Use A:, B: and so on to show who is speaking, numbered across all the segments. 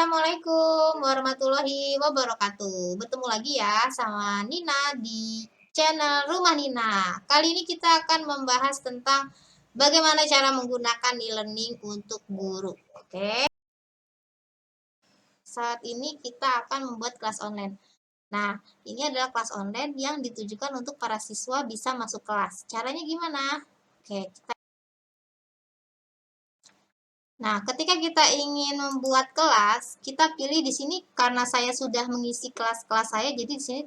A: Assalamualaikum warahmatullahi wabarakatuh. Bertemu lagi ya sama Nina di channel Rumah Nina. Kali ini kita akan membahas tentang bagaimana cara menggunakan e-learning untuk guru. Oke. Saat ini kita akan membuat kelas online. Nah, ini adalah kelas online yang ditujukan untuk para siswa bisa masuk kelas. Caranya gimana? Oke, Nah, ketika kita ingin membuat kelas, kita pilih di sini karena saya sudah mengisi kelas-kelas saya, jadi di sini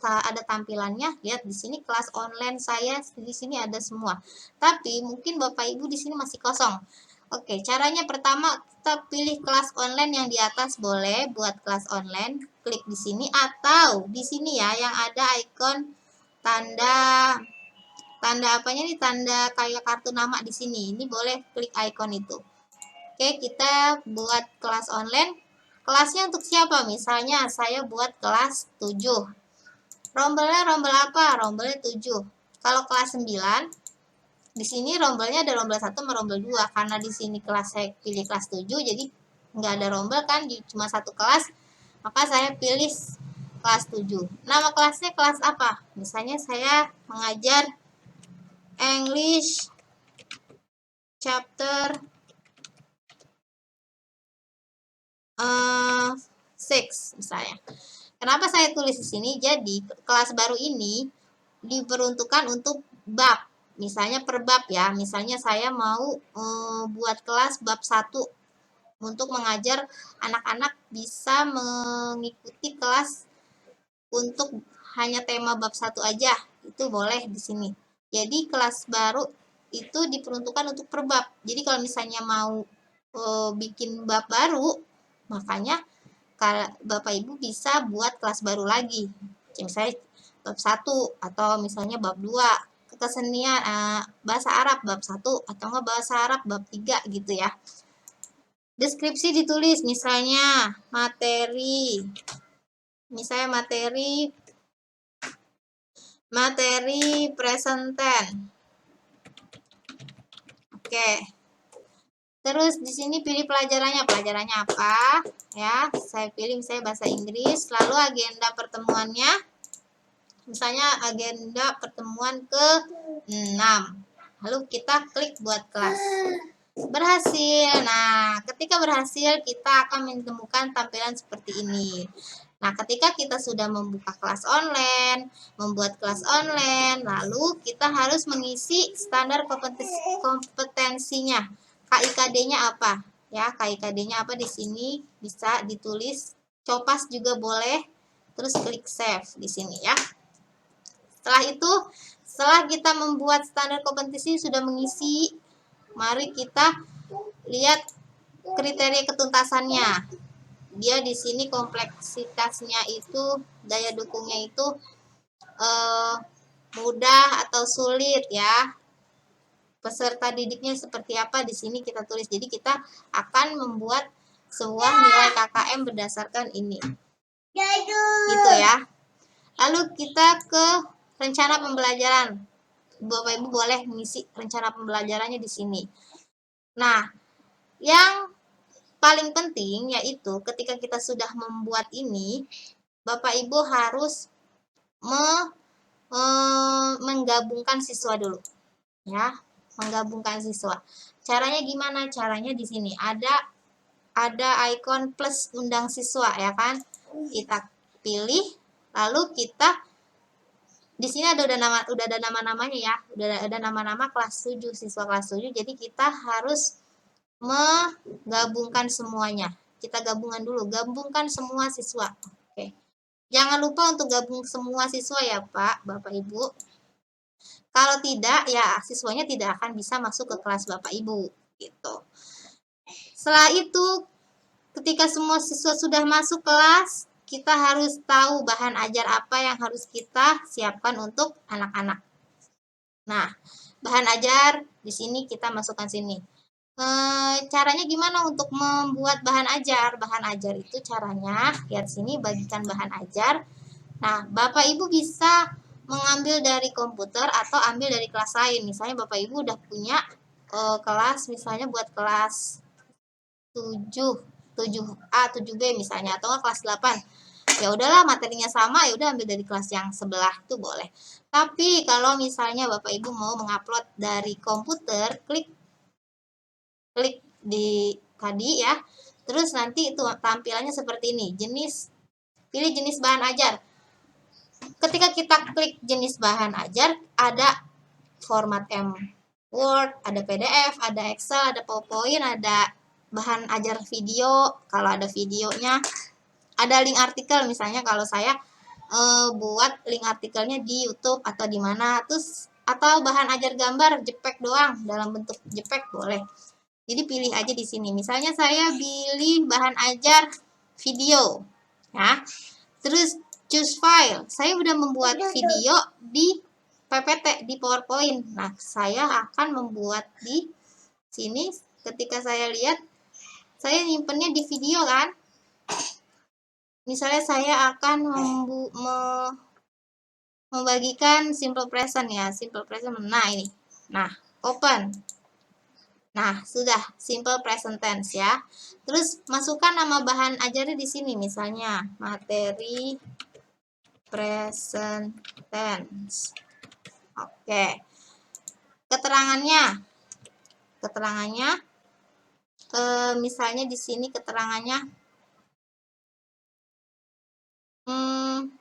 A: ada tampilannya. Lihat di sini kelas online saya di sini ada semua. Tapi mungkin Bapak Ibu di sini masih kosong. Oke, caranya pertama kita pilih kelas online yang di atas boleh buat kelas online, klik di sini atau di sini ya yang ada ikon tanda apanya nih, tanda kayak kartu nama di sini. Ini boleh klik ikon itu. Oke, kita buat kelas online. Kelasnya untuk siapa? Misalnya saya buat kelas 7. Rombelnya rombel apa? Rombelnya 7. Kalau kelas 9, di sini rombelnya ada rombel 1 sama rombel 2. Karena di sini kelas saya pilih kelas 7, jadi nggak ada rombel kan, cuma satu kelas. Maka saya pilih kelas 7. Nama kelasnya kelas apa? Misalnya saya mengajar English chapter 6 misalnya. Kenapa saya tulis di sini? Jadi kelas baru ini diperuntukkan untuk bab. Misalnya per bab ya. Misalnya saya mau buat kelas bab 1 untuk mengajar anak-anak bisa mengikuti kelas untuk hanya tema bab 1 aja. Itu boleh di sini. Jadi kelas baru itu diperuntukkan untuk per bab. Jadi kalau misalnya mau bikin bab baru, makanya Bapak Ibu bisa buat kelas baru lagi. Misalnya bab 1 atau misalnya bab 2 kesenian bahasa Arab bab 1 atau enggak bahasa Arab bab 3 gitu ya. Deskripsi ditulis misalnya materi presenten. Oke. Terus di sini pilih pelajarannya apa? Ya, saya pilih misalnya bahasa Inggris, lalu agenda pertemuannya. Misalnya agenda pertemuan ke-6. Lalu kita klik buat kelas. Berhasil. Nah, ketika berhasil kita akan menemukan tampilan seperti ini. Nah, ketika kita sudah membuka kelas online, membuat kelas online, lalu kita harus mengisi standar kompetensinya. KIKD-nya apa? Ya, KIKD-nya apa di sini bisa ditulis. Copas juga boleh. Terus klik save di sini ya. Setelah kita membuat standar kompetensi sudah mengisi, mari kita lihat kriteria ketuntasannya. Dia di sini kompleksitasnya itu, daya dukungnya itu mudah atau sulit ya. Peserta didiknya seperti apa di sini kita tulis. Jadi kita akan membuat sebuah nilai KKM berdasarkan ini. Gitu ya. Lalu kita ke rencana pembelajaran. Bapak Ibu boleh mengisi rencana pembelajarannya di sini. Nah, yang paling penting yaitu ketika kita sudah membuat ini, Bapak Ibu harus menggabungkan siswa dulu. Ya, menggabungkan siswa. Caranya gimana? Caranya di sini ada ikon plus undang siswa ya kan? Kita pilih, lalu kita di sini udah ada nama-namanya ya. Udah ada nama-nama kelas 7, siswa kelas 7. Jadi kita harus menggabungkan semuanya. Kita gabungan dulu, gabungkan semua siswa. Oke. Jangan lupa untuk gabung semua siswa ya Pak, Bapak Ibu. Kalau tidak, ya siswanya tidak akan bisa masuk ke kelas Bapak Ibu. Gitu. Setelah itu, ketika semua siswa sudah masuk kelas, kita harus tahu bahan ajar apa yang harus kita siapkan untuk anak-anak. Nah, bahan ajar di sini kita masukkan sini. Caranya gimana untuk membuat bahan ajar? Bahan ajar itu caranya, lihat sini bagikan bahan ajar. Nah, Bapak Ibu bisa mengambil dari komputer atau ambil dari kelas lain. Misalnya Bapak Ibu udah punya kelas, misalnya buat kelas 7. 7A, 7B misalnya, atau kelas 8. Ya udahlah, materinya sama, ya udah ambil dari kelas yang sebelah itu boleh. Tapi kalau misalnya Bapak Ibu mau mengupload dari komputer, klik di tadi ya. Terus nanti itu tampilannya seperti ini. Pilih jenis bahan ajar. Ketika kita klik jenis bahan ajar, ada format Word, ada PDF, ada Excel, ada PowerPoint, ada bahan ajar video, kalau ada videonya, ada link artikel misalnya kalau saya buat link artikelnya di YouTube atau di mana, terus atau bahan ajar gambar JPEG doang dalam bentuk JPEG boleh. Jadi pilih aja di sini. Misalnya saya pilih bahan ajar video, ya. Terus choose file. Saya udah membuat video di PPT di PowerPoint. Nah, saya akan membuat di sini. Ketika saya lihat, saya nyimpennya di video kan. Misalnya saya akan membagikan simple present ya, simple present. Nah, ini. Nah, open. Nah, sudah simple present tense ya. Terus masukkan nama bahan ajarnya di sini, misalnya materi present tense. Oke. Keterangannya misalnya di sini keterangannya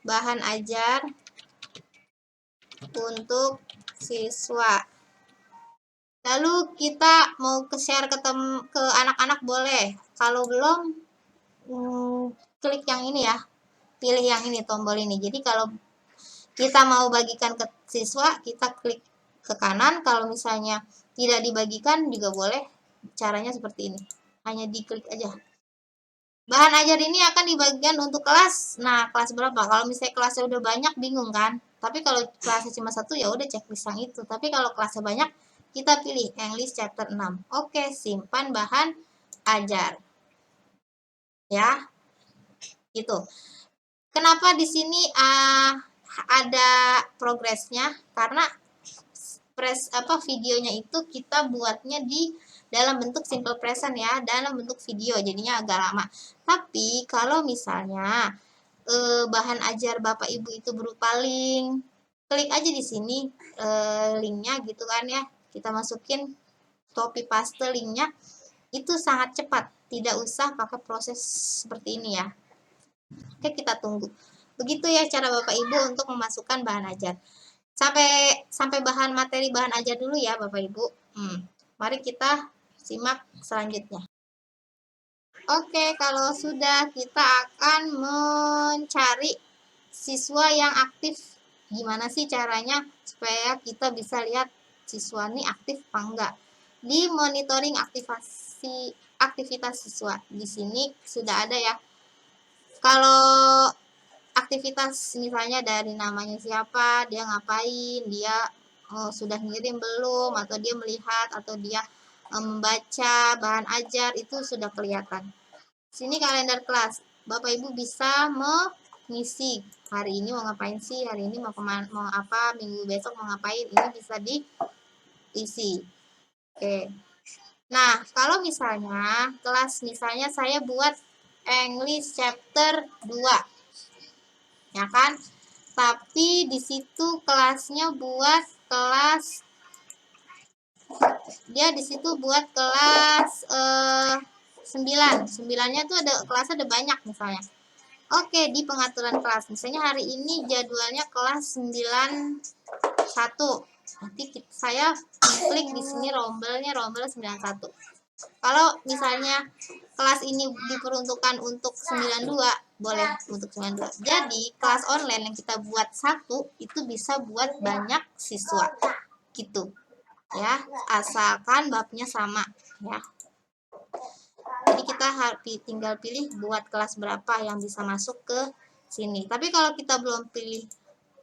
A: bahan ajar untuk siswa. Lalu kita mau share ke anak-anak boleh. Kalau belum, klik yang ini ya. Pilih yang ini, tombol ini. Jadi kalau kita mau bagikan ke siswa, kita klik ke kanan. Kalau misalnya tidak dibagikan juga boleh. Caranya seperti ini. Hanya diklik aja. Bahan ajar ini akan dibagikan untuk kelas. Nah, kelas berapa? Kalau misalnya kelasnya udah banyak, bingung kan? Tapi kalau kelasnya cuma satu, ya udah checklist yang itu. Tapi kalau kelasnya banyak, kita pilih English chapter 6. Oke, simpan bahan ajar. Ya, gitu. Kenapa di sini ada progresnya? Karena videonya itu kita buatnya di dalam bentuk simple present ya, dalam bentuk video, jadinya agak lama. Tapi kalau misalnya bahan ajar Bapak Ibu itu berupa link, klik aja di sini linknya gitu kan ya, kita masukin copy paste linknya, itu sangat cepat, tidak usah pakai proses seperti ini ya. Oke, kita tunggu. Begitu ya cara Bapak Ibu untuk memasukkan bahan ajar. Sampai materi bahan ajar dulu ya Bapak Ibu. Mari kita simak selanjutnya. Oke, kalau sudah, kita akan mencari siswa yang aktif. Gimana sih caranya supaya kita bisa lihat siswa ini aktif apa enggak? Di monitoring aktivitas siswa. Di sini sudah ada ya. Kalau aktivitas misalnya dari namanya siapa, dia ngapain, dia sudah ngirim belum, atau dia melihat, atau dia membaca bahan ajar, itu sudah kelihatan. Sini kalender kelas, Bapak Ibu bisa mengisi hari ini mau ngapain sih, hari ini mau apa, minggu besok mau ngapain, ini bisa diisi. Oke. Nah, kalau misalnya kelas, misalnya saya buat English chapter 2. Ya kan? Tapi di situ kelasnya buat kelas, dia di situ buat kelas 9. 9-nya tuh ada kelasnya ada banyak misalnya. Oke, di pengaturan kelas. Misalnya hari ini jadwalnya kelas 91. Nanti saya klik di sini rombel 91. Kalau misalnya kelas ini diperuntukkan untuk 92, boleh untuk 92. Jadi, kelas online yang kita buat satu, itu bisa buat banyak siswa. Gitu. Ya, asalkan babnya sama. Ya. Jadi, kita tinggal pilih buat kelas berapa yang bisa masuk ke sini. Tapi kalau kita belum pilih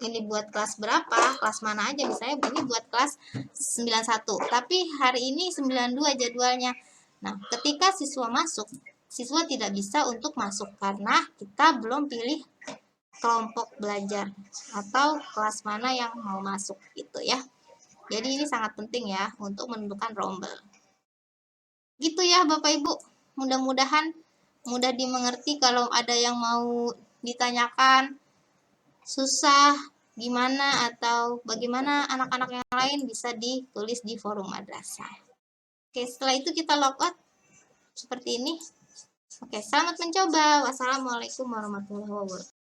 A: ini buat kelas berapa, kelas mana aja, misalnya ini buat kelas 91, tapi hari ini 92 jadwalnya. Nah, ketika siswa masuk, siswa tidak bisa untuk masuk karena kita belum pilih kelompok belajar atau kelas mana yang mau masuk gitu ya. Jadi ini sangat penting ya untuk menentukan rombel. Gitu ya Bapak Ibu. Mudah-mudahan mudah dimengerti. Kalau ada yang mau ditanyakan susah gimana atau bagaimana anak-anak yang lain, bisa ditulis di forum madrasah. Oke, setelah itu kita logout seperti ini. Oke, selamat mencoba. Wassalamualaikum warahmatullahi wabarakatuh.